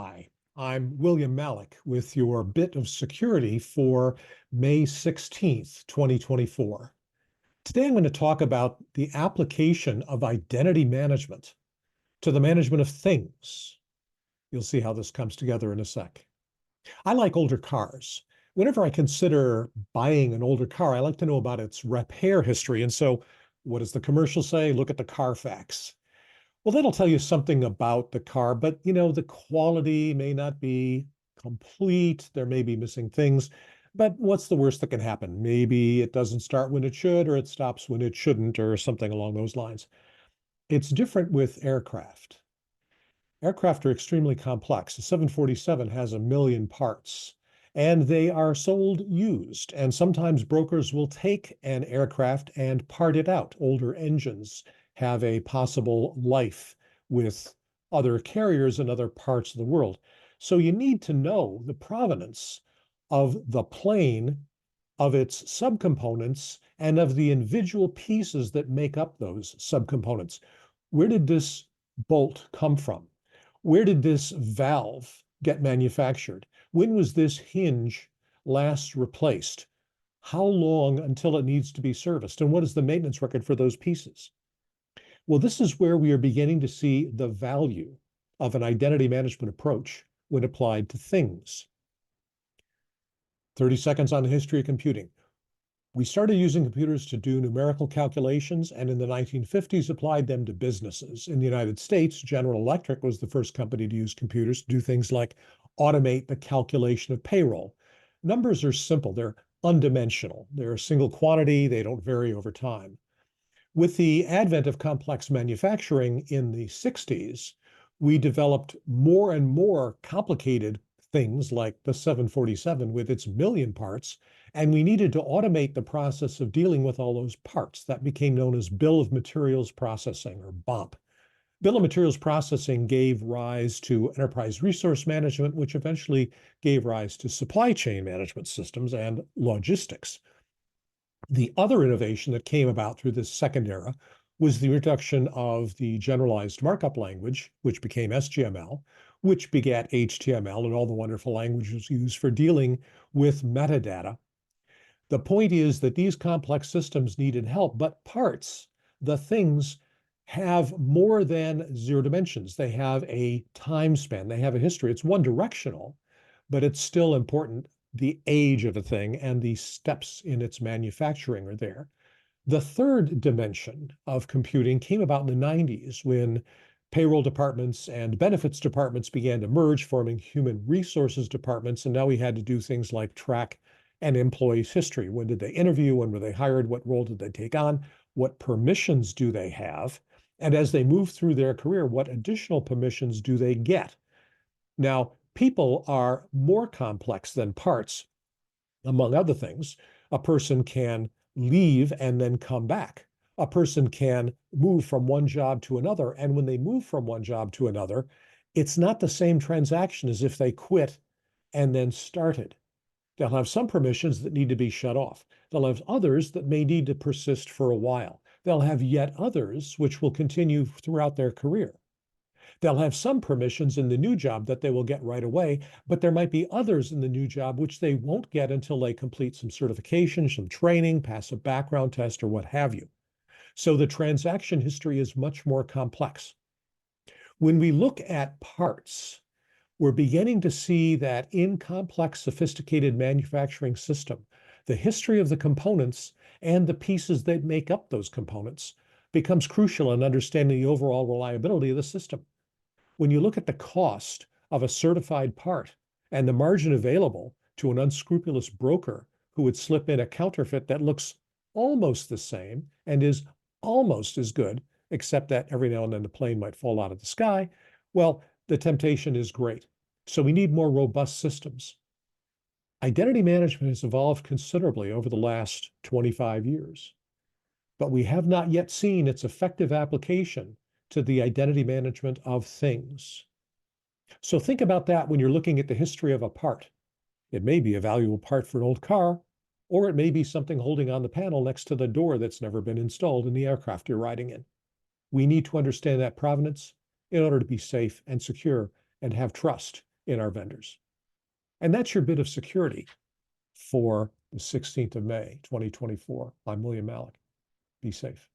Hi, I'm William Malik with your bit of security for May 16th, 2024. Today I'm going to talk about the application of identity management to the management of things. You'll see how this comes together in a sec. I like older cars. Whenever I consider buying an older car, I like to know about its repair history. And so, what does the commercial say? Look at the Carfax. Well, that'll tell you something about the car, but the quality may not be complete. There may be missing things. But what's the worst that can happen? Maybe it doesn't start when it should, or it stops when it shouldn't, or something along those lines. It's different with aircraft. Aircraft are extremely complex. The 747 has a million parts, and they are sold used. And sometimes brokers will take an aircraft and part it out. Older engines have a possible life with other carriers in other parts of the world. So you need to know the provenance of the plane, of its subcomponents, and of the individual pieces that make up those subcomponents. Where did this bolt come from? Where did this valve get manufactured? When was this hinge last replaced? How long until it needs to be serviced? And what is the maintenance record for those pieces? Well, this is where we are beginning to see the value of an identity management approach when applied to things. 30 seconds on the history of computing. We started using computers to do numerical calculations, and in the 1950s applied them to businesses. In the United States, General Electric was the first company to use computers to do things like automate the calculation of payroll. Numbers are simple. They're undimensional. They're a single quantity. They don't vary over time. With the advent of complex manufacturing in the 60s, we developed more and more complicated things like the 747 with its million parts, and we needed to automate the process of dealing with all those parts. That became known as bill of materials processing, or BOP. Bill of materials processing gave rise to enterprise resource management, which eventually gave rise to supply chain management systems and logistics. The other innovation that came about through this second era was the introduction of the generalized markup language, which became SGML, which begat HTML and all the wonderful languages used for dealing with metadata. The point is that these complex systems needed help, but parts, the things, have more than zero dimensions. They have a time span, they have a history. It's one directional, but it's still important. The age of a thing and the steps in its manufacturing are there. The third dimension of computing came about in the 90s when payroll departments and benefits departments began to merge, forming human resources departments. And now we had to do things like track an employee's history. When did they interview? When were they hired? What role did they take on? What permissions do they have? And as they move through their career, what additional permissions do they get? Now, people are more complex than parts. Among other things, a person can leave and then come back. A person can move from one job to another. And when they move from one job to another, it's not the same transaction as if they quit and then started. They'll have some permissions that need to be shut off. They'll have others that may need to persist for a while. They'll have yet others which will continue throughout their career. They'll have some permissions in the new job that they will get right away, but there might be others in the new job which they won't get until they complete some certification, some training, pass a background test, or what have you. So the transaction history is much more complex. When we look at parts, we're beginning to see that in complex, sophisticated manufacturing system, the history of the components and the pieces that make up those components becomes crucial in understanding the overall reliability of the system. When you look at the cost of a certified part and the margin available to an unscrupulous broker who would slip in a counterfeit that looks almost the same and is almost as good, except that every now and then the plane might fall out of the sky, well, the temptation is great. So we need more robust systems. Identity management has evolved considerably over the last 25 years, but we have not yet seen its effective application to the identity management of things. So think about that when you're looking at the history of a part. It may be a valuable part for an old car, or it may be something holding on the panel next to the door that's never been installed in the aircraft you're riding in. We need to understand that provenance in order to be safe and secure and have trust in our vendors. And that's your bit of security for the 16th of May, 2024. I'm William Malik. Be safe.